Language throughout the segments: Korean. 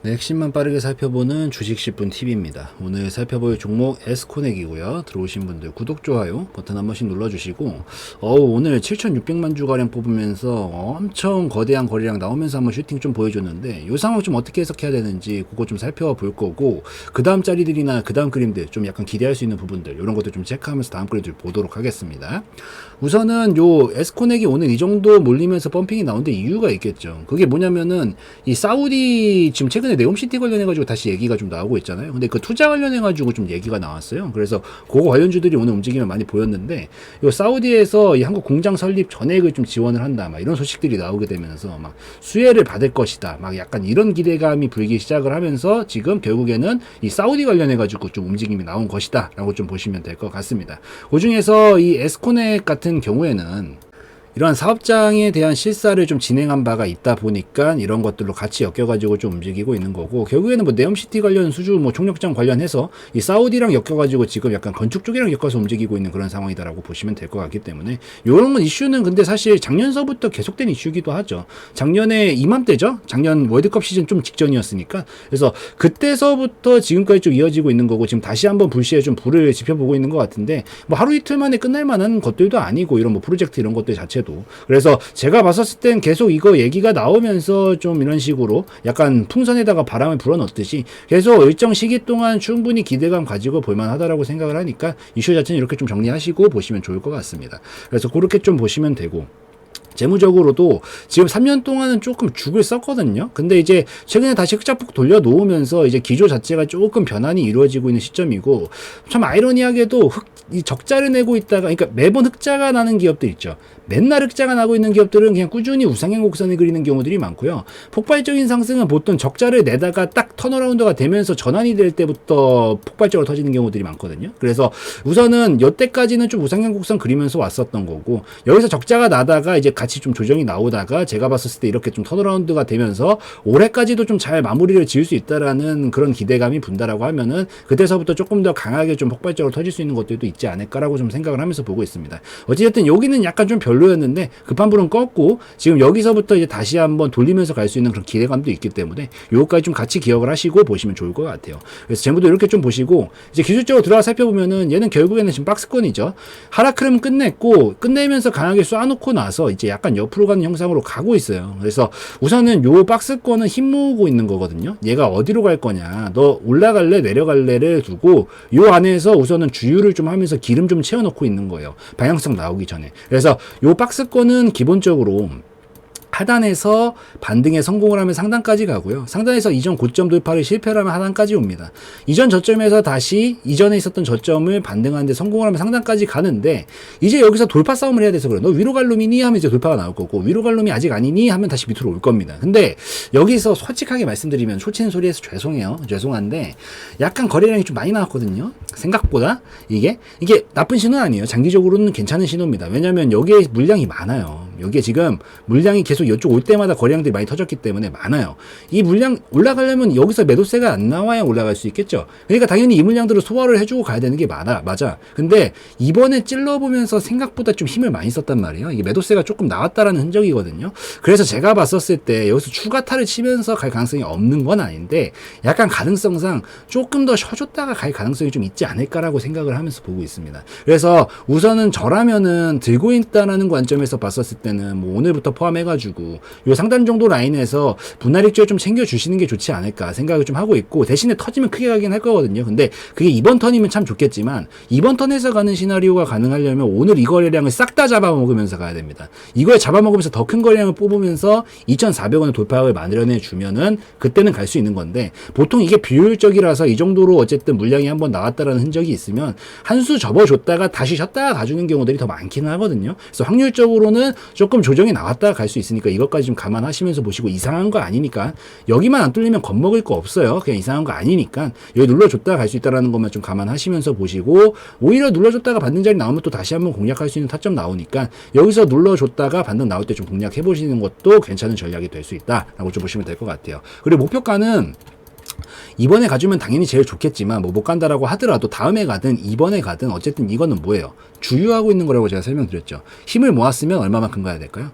네, 핵심만 빠르게 살펴보는 주식 10분 팁입니다. 오늘 살펴볼 종목 에스코넥이고요. 들어오신 분들 구독, 좋아요 버튼 한 번씩 눌러주시고 오늘 7,600만 주가량 뽑으면서 엄청 거대한 거래량 나오면서 한번 슈팅 좀 보여줬는데 이 상황 좀 어떻게 해석해야 되는지 그거 좀 살펴볼 거고 그 다음 자리들이나 그 다음 그림들 좀 약간 기대할 수 있는 부분들 이런 것도 좀 체크하면서 다음 그림들 보도록 하겠습니다. 우선은 요 에스코넥이 오늘 이 정도 몰리면서 펌핑이 나오는데 이유가 있겠죠. 그게 뭐냐면은 이 사우디 지금 최근에 네옴시티 관련해가지고 다시 얘기가 좀 나오고 있잖아요. 근데 그 투자 관련해가지고 좀 얘기가 나왔어요. 그래서 그거 관련주들이 오늘 움직임을 많이 보였는데 요 사우디에서 이 한국 공장 설립 전액을 좀 지원을 한다. 막 이런 소식들이 나오게 되면서 막 수혜를 받을 것이다. 막 약간 이런 기대감이 불기 시작을 하면서 지금 결국에는 이 사우디 관련해가지고 좀 움직임이 나온 것이다. 라고 좀 보시면 될 것 같습니다. 그 중에서 이 에스코넥 같은 경우에는 이러한 사업장에 대한 실사를 좀 진행한 바가 있다 보니까 이런 것들로 같이 엮여가지고 좀 움직이고 있는 거고, 결국에는 뭐 네옴시티 관련 수주 뭐 총력장 관련해서 이 사우디랑 엮여가지고 지금 약간 건축 쪽이랑 엮어서 움직이고 있는 그런 상황이다라고 보시면 될 것 같기 때문에 요런 건 이슈는 근데 사실 작년서부터 계속된 이슈이기도 하죠. 작년에 이맘때죠. 작년 월드컵 시즌 좀 직전이었으니까. 그래서 그때서부터 지금까지 좀 이어지고 있는 거고, 지금 다시 한번 불시에 좀 불을 지펴보고 있는 것 같은데 뭐 하루 이틀 만에 끝날 만한 것들도 아니고 이런 뭐 프로젝트 이런 것들 자체 그래서 제가 봤었을 땐 계속 이거 얘기가 나오면서 좀 이런 식으로 약간 풍선에다가 바람을 불어넣듯이 계속 일정 시기 동안 충분히 기대감 가지고 볼만하다라고 생각을 하니까 이슈 자체는 이렇게 좀 정리하시고 보시면 좋을 것 같습니다. 그래서 그렇게 좀 보시면 되고, 재무적으로도 지금 3년 동안은 조금 죽을 썼거든요. 근데 이제 최근에 다시 흑자폭 돌려놓으면서 이제 기조 자체가 조금 변환이 이루어지고 있는 시점이고, 참 아이러니하게도 이 적자를 내고 있다가, 그러니까 매번 흑자가 나는 기업들 있죠. 맨날 흑자가 나고 있는 기업들은 그냥 꾸준히 우상향 곡선을 그리는 경우들이 많고요. 폭발적인 상승은 보통 적자를 내다가 딱 턴어라운드가 되면서 전환이 될 때부터 폭발적으로 터지는 경우들이 많거든요. 그래서 우선은 여태까지는 좀 우상향 곡선 그리면서 왔었던 거고, 여기서 적자가 나다가 이제 같이 좀 조정이 나오다가 제가 봤을 때 이렇게 좀 턴어라운드가 되면서 올해까지도 좀 잘 마무리를 지을 수 있다라는 그런 기대감이 분다라고 하면은 그때서부터 조금 더 강하게 좀 폭발적으로 터질 수 있는 것들도 있지 않을까라고 좀 생각을 하면서 보고 있습니다. 어찌됐든 여기는 약간 좀 별로였는데 급한 불은 껐고 지금 여기서부터 이제 다시 한번 돌리면서 갈 수 있는 그런 기대감도 있기 때문에 요거까지 좀 같이 기억을 하시고 보시면 좋을 것 같아요. 그래서 재무도 이렇게 좀 보시고, 이제 기술적으로 들어가 살펴보면은 얘는 결국에는 지금 박스권이죠. 하락 흐름 끝냈고 끝내면서 강하게 쏴놓고 나서 이제 약간 옆으로 가는 형상으로 가고 있어요. 그래서 우선은 요 박스권은 힘 모으고 있는 거거든요. 얘가 어디로 갈 거냐, 너 올라갈래 내려갈래를 두고 요 안에서 우선은 주유를 좀 하면서 기름 좀 채워놓고 있는 거예요. 방향성 나오기 전에. 그래서 요 박스권은 기본적으로 하단에서 반등에 성공을 하면 상단까지 가고요. 상단에서 이전 고점 돌파를 실패를 하면 하단까지 옵니다. 이전 저점에서 다시 이전에 있었던 저점을 반등하는데 성공을 하면 상단까지 가는데, 이제 여기서 돌파 싸움을 해야 돼서 그래. 너 위로 갈 놈이니? 하면 이제 돌파가 나올 거고, 위로 갈 놈이 아직 아니니? 하면 다시 밑으로 올 겁니다. 근데 여기서 솔직하게 말씀드리면 초치는 소리에서 죄송한데 약간 거래량이 좀 많이 나왔거든요. 생각보다 이게 나쁜 신호는 아니에요. 장기적으로는 괜찮은 신호입니다. 왜냐면 여기에 물량이 많아요. 여기에 지금 물량이 계속 이쪽 올 때마다 거래량들이 많이 터졌기 때문에 많아요. 이 물량 올라가려면 여기서 매도세가 안 나와야 올라갈 수 있겠죠. 그러니까 당연히 이 물량들을 소화를 해주고 가야 되는 게 맞아. 근데 이번에 찔러보면서 생각보다 좀 힘을 많이 썼단 말이에요. 이게 매도세가 조금 나왔다라는 흔적이거든요. 그래서 제가 봤었을 때 여기서 추가타를 치면서 갈 가능성이 없는 건 아닌데, 약간 가능성상 조금 더 쉬어줬다가 갈 가능성이 좀 있지 않을까라고 생각을 하면서 보고 있습니다. 그래서 우선은 저라면은 들고 있다라는 관점에서 봤었을 때는 뭐 오늘부터 포함해가지고 요 상단 정도 라인에서 분할익주를 좀 챙겨주시는 게 좋지 않을까 생각을 좀 하고 있고, 대신에 터지면 크게 가긴 할 거거든요. 근데 그게 이번 턴이면 참 좋겠지만, 이번 턴에서 가는 시나리오가 가능하려면 오늘 이 거래량을 싹 다 잡아먹으면서 가야 됩니다. 이걸 잡아먹으면서 더 큰 거래량을 뽑으면서 2,400원의 돌파를 만들어내 주면은 그때는 갈 수 있는 건데, 보통 이게 비효율적이라서 이 정도로 어쨌든 물량이 한번 나왔다라는 흔적이 있으면 한 수 접어줬다가 다시 쉬었다가 가주는 경우들이 더 많기는 하거든요. 그래서 확률적으로는 조금 조정이 나왔다가 갈 수 있으니까 이것까지 좀 감안하시면서 보시고, 이상한 거 아니니까 여기만 안 뚫리면 겁먹을 거 없어요. 그냥 이상한 거 아니니까 여기 눌러줬다가 갈 수 있다라는 것만 좀 감안하시면서 보시고, 오히려 눌러줬다가 반등 자리 나오면 또 다시 한번 공략할 수 있는 타점 나오니까 여기서 눌러줬다가 반등 나올 때 좀 공략해 보시는 것도 괜찮은 전략이 될 수 있다라고 좀 보시면 될 것 같아요. 그리고 목표가는 이번에 가주면 당연히 제일 좋겠지만 뭐 못 간다라고 하더라도 다음에 가든 이번에 가든 어쨌든 이거는 뭐예요? 주유하고 있는 거라고 제가 설명드렸죠. 힘을 모았으면 얼마만큼 가야 될까요?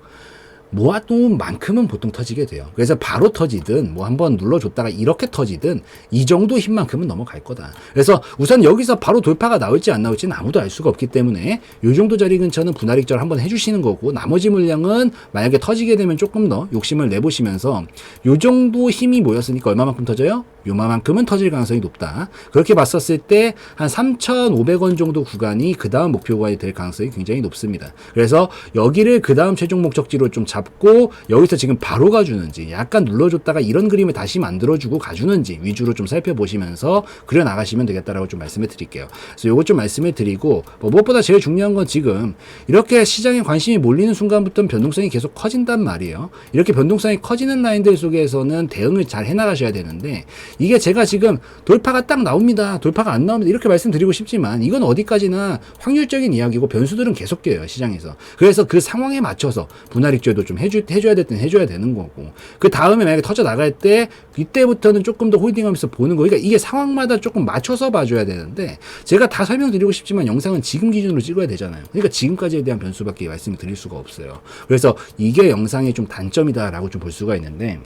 모아놓은 만큼은 보통 터지게 돼요. 그래서 바로 터지든 뭐 한번 눌러줬다가 이렇게 터지든 이 정도 힘만큼은 넘어갈 거다. 그래서 우선 여기서 바로 돌파가 나올지 안 나올지는 아무도 알 수가 없기 때문에 이 정도 자리 근처는 분할 익절 한번 해주시는 거고, 나머지 물량은 만약에 터지게 되면 조금 더 욕심을 내보시면서 이 정도 힘이 모였으니까 얼마만큼 터져요? 요만큼은 터질 가능성이 높다. 그렇게 봤었을 때 한 3,500원 정도 구간이 그 다음 목표 구간이 될 가능성이 굉장히 높습니다. 그래서 여기를 그 다음 최종 목적지로 좀 잡고 여기서 지금 바로 가주는지, 약간 눌러줬다가 이런 그림을 다시 만들어주고 가주는지 위주로 좀 살펴보시면서 그려 나가시면 되겠다라고 좀 말씀을 드릴게요. 그래서 요거 좀 말씀을 드리고, 무엇보다 제일 중요한 건 지금 이렇게 시장에 관심이 몰리는 순간부터 변동성이 계속 커진단 말이에요. 이렇게 변동성이 커지는 라인들 속에서는 대응을 잘 해나가셔야 되는데, 이게 제가 지금 돌파가 딱 나옵니다, 돌파가 안 나옵니다 이렇게 말씀드리고 싶지만 이건 어디까지나 확률적인 이야기고 변수들은 계속 껴요, 시장에서. 그래서 그 상황에 맞춰서 분할 익절도 좀 해줘야 될 때는 해줘야 되는 거고, 그 다음에 만약에 터져 나갈 때 이때부터는 조금 더 홀딩하면서 보는 거. 그러니까 이게 상황마다 조금 맞춰서 봐줘야 되는데, 제가 다 설명드리고 싶지만 영상은 지금 기준으로 찍어야 되잖아요. 그러니까 지금까지에 대한 변수밖에 말씀을 드릴 수가 없어요. 그래서 이게 영상의 좀 단점이다라고 좀 볼 수가 있는데,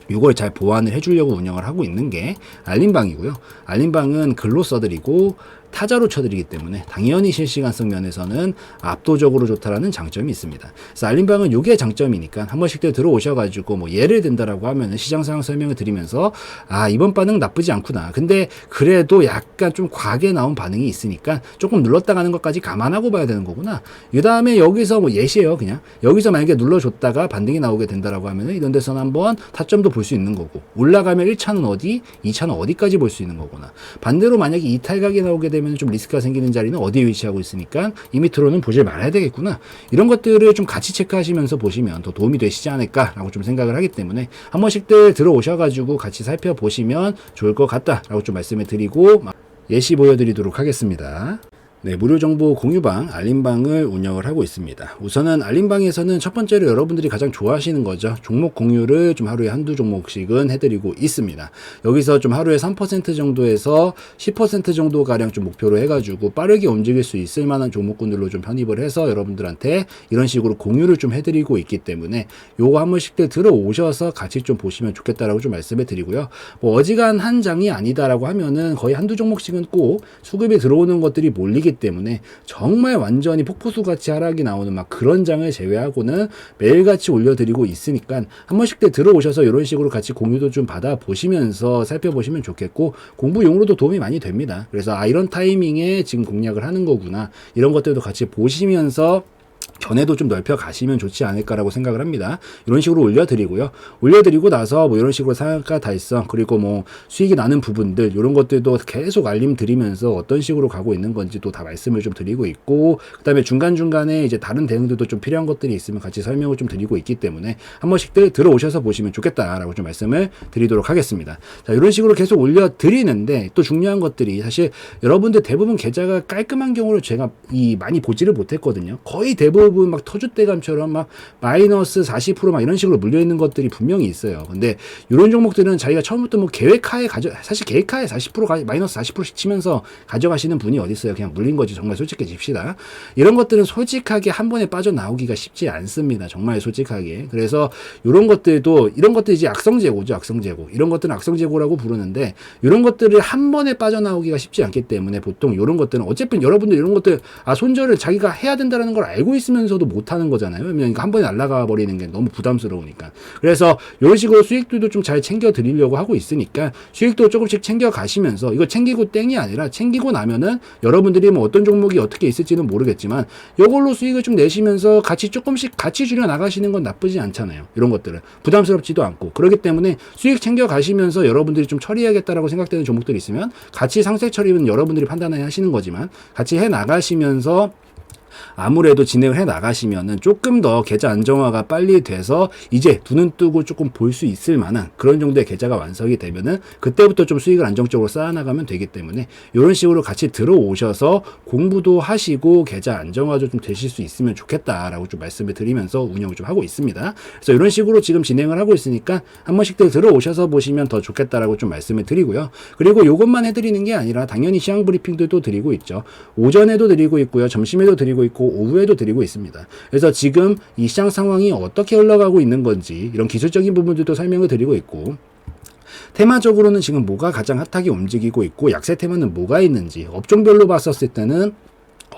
이걸 잘 보완을 해주려고 운영을 하고 있는 게 알림방이고요. 알림방은 글로 써드리고 타자로 쳐드리기 때문에 당연히 실시간성 면에서는 압도적으로 좋다라는 장점이 있습니다. 그래서 알림방은 요게 장점이니까 한 번씩 들어오셔가지고 뭐 예를 든다라고 하면은 시장 상황 설명을 드리면서 이번 반응 나쁘지 않구나. 근데 그래도 약간 좀 과하게 나온 반응이 있으니까 조금 눌렀다 가는 것까지 감안하고 봐야 되는 거구나. 그 다음에 여기서 뭐 예시예요, 그냥 여기서 만약에 눌러줬다가 반등이 나오게 된다라고 하면은 이런 데서는 한번 타점도 볼 수 있는 거고, 올라가면 1차는 어디, 2차는 어디까지 볼 수 있는 거구나. 반대로 만약에 이탈각이 나오게 되면 좀 리스크가 생기는 자리는 어디에 위치하고 있으니까 이 밑으로는 보질 말아야 되겠구나. 이런 것들을 좀 같이 체크하시면서 보시면 더 도움이 되시지 않을까라고 좀 생각을 하기 때문에 한 번씩들 들어오셔가지고 같이 살펴보시면 좋을 것 같다라고 좀 말씀을 드리고 예시 보여드리도록 하겠습니다. 네, 무료 정보 공유방, 알림방을 운영을 하고 있습니다. 우선은 알림방에서는 첫 번째로 여러분들이 가장 좋아하시는 거죠. 종목 공유를 좀 하루에 한두 종목씩은 해드리고 있습니다. 여기서 좀 하루에 3% 정도에서 10% 정도 가량 좀 목표로 해가지고 빠르게 움직일 수 있을 만한 종목군들로 좀 편입을 해서 여러분들한테 이런 식으로 공유를 좀 해드리고 있기 때문에 요거 한 번씩들 들어오셔서 같이 좀 보시면 좋겠다라고 좀 말씀을 드리고요. 뭐 어지간한 장이 아니다라고 하면은 거의 한두 종목씩은 꼭 수급이 들어오는 것들이 몰리기 때문에 정말 완전히 폭포수 같이 하락이 나오는 막 그런 장을 제외하고는 매일같이 올려드리고 있으니까 한 번씩 들어오셔서 이런 식으로 같이 공유도 좀 받아보시면서 살펴보시면 좋겠고, 공부용으로도 도움이 많이 됩니다. 그래서 이런 타이밍에 지금 공략을 하는 거구나, 이런 것들도 같이 보시면서 견해도 좀 넓혀 가시면 좋지 않을까라고 생각을 합니다. 이런 식으로 올려드리고 나서 뭐 이런 식으로 상한가 달성, 그리고 뭐 수익이 나는 부분들, 이런 것들도 계속 알림 드리면서 어떤 식으로 가고 있는 건지 또 다 말씀을 좀 드리고 있고, 그 다음에 중간중간에 이제 다른 대응들도 좀 필요한 것들이 있으면 같이 설명을 좀 드리고 있기 때문에 한 번씩들 들어오셔서 보시면 좋겠다라고 좀 말씀을 드리도록 하겠습니다. 자, 이런 식으로 계속 올려드리는데 또 중요한 것들이, 사실 여러분들 대부분 계좌가 깔끔한 경우를 제가 많이 보지를 못했거든요. 거의 대부분 막 터줏대감처럼 막 마이너스 40% 막 이런 식으로 물려있는 것들이 분명히 있어요. 근데 이런 종목들은 자기가 처음부터 뭐 계획하에 사실 계획하에 40% 마이너스 40%씩 치면서 가져가시는 분이 어디 있어요. 그냥 물린 거지. 정말 솔직해집시다. 이런 것들은 솔직하게 한 번에 빠져나오기가 쉽지 않습니다. 정말 솔직하게. 그래서 이런 것들도, 이런 것들이 이제 악성재고죠. 악성재고. 이런 것들은 악성재고라고 부르는데, 이런 것들을 한 번에 빠져나오기가 쉽지 않기 때문에 보통 이런 것들은 어차피 여러분들 이런 것들 손절을 자기가 해야 된다는 걸 알고 있으면서도 못하는 거잖아요. 왜냐면 한 번에 날아가 버리는 게 너무 부담스러우니까. 그래서 이런 식으로 수익들도 좀 잘 챙겨 드리려고 하고 있으니까 수익도 조금씩 챙겨 가시면서, 이거 챙기고 땡이 아니라 챙기고 나면은 여러분들이 뭐 어떤 종목이 어떻게 있을지는 모르겠지만 이걸로 수익을 좀 내시면서 같이 조금씩 같이 줄여 나가시는 건 나쁘지 않잖아요. 이런 것들은 부담스럽지도 않고. 그렇기 때문에 수익 챙겨 가시면서 여러분들이 좀 처리해야겠다라고 생각되는 종목들이 있으면 같이 상세 처리는 여러분들이 판단해 하시는 거지만 같이 해 나가시면서 아무래도 진행을 해 나가시면은 조금 더 계좌 안정화가 빨리 돼서 이제 두 눈 뜨고 조금 볼 수 있을 만한 그런 정도의 계좌가 완성이 되면은 그때부터 좀 수익을 안정적으로 쌓아나가면 되기 때문에 이런 식으로 같이 들어오셔서 공부도 하시고 계좌 안정화도 좀 되실 수 있으면 좋겠다라고 좀 말씀을 드리면서 운영을 좀 하고 있습니다. 그래서 이런 식으로 지금 진행을 하고 있으니까 한 번씩들 들어오셔서 보시면 더 좋겠다라고 좀 말씀을 드리고요. 그리고 이것만 해드리는 게 아니라 당연히 시황 브리핑들도 드리고 있죠. 오전에도 드리고 있고요. 점심에도 드리고 있고 오후에도 드리고 있습니다. 그래서 지금 이 시장 상황이 어떻게 흘러가고 있는 건지 이런 기술적인 부분들도 설명을 드리고 있고, 테마적으로는 지금 뭐가 가장 핫하게 움직이고 있고 약세 테마는 뭐가 있는지 업종별로 봤었을 때는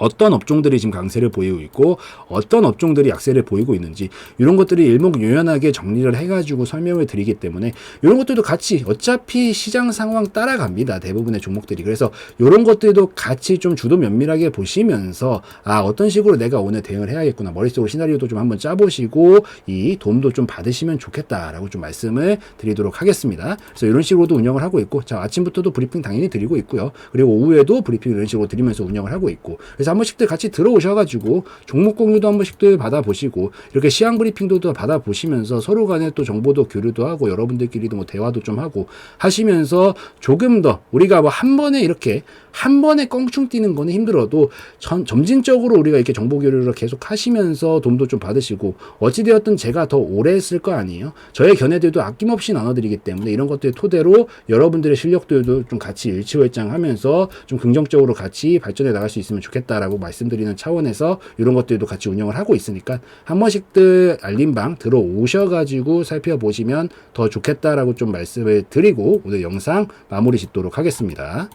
어떤 업종들이 지금 강세를 보이고 있고 어떤 업종들이 약세를 보이고 있는지 이런 것들이 일목요연하게 정리를 해가지고 설명을 드리기 때문에 이런 것들도 같이 어차피 시장 상황 따라갑니다. 대부분의 종목들이. 그래서 이런 것들도 같이 좀 주도 면밀하게 보시면서 어떤 식으로 내가 오늘 대응을 해야겠구나, 머릿속으로 시나리오도 좀 한번 짜보시고 이 도움도 좀 받으시면 좋겠다라고 좀 말씀을 드리도록 하겠습니다. 그래서 이런 식으로도 운영을 하고 있고, 자, 아침부터도 브리핑 당연히 드리고 있고요. 그리고 오후에도 브리핑 이런 식으로 드리면서 운영을 하고 있고, 그래서 한 번씩들 같이 들어오셔가지고 종목 공유도 한 번씩들 받아보시고 이렇게 시황 브리핑도 받아보시면서 서로 간에 또 정보도 교류도 하고 여러분들끼리도 뭐 대화도 좀 하고 하시면서 조금 더 우리가 뭐 한 번에 이렇게 한 번에 껑충 뛰는 거는 힘들어도 점진적으로 우리가 이렇게 정보 교류를 계속 하시면서 도움도 좀 받으시고, 어찌되었든 제가 더 오래 했을 거 아니에요. 저의 견해들도 아낌없이 나눠드리기 때문에 이런 것들 토대로 여러분들의 실력들도 좀 같이 일치월장하면서 좀 긍정적으로 같이 발전해 나갈 수 있으면 좋겠다라고 말씀드리는 차원에서 이런 것들도 같이 운영을 하고 있으니까 한 번씩들 알림방 들어오셔가지고 살펴보시면 더 좋겠다라고 좀 말씀을 드리고 오늘 영상 마무리 짓도록 하겠습니다.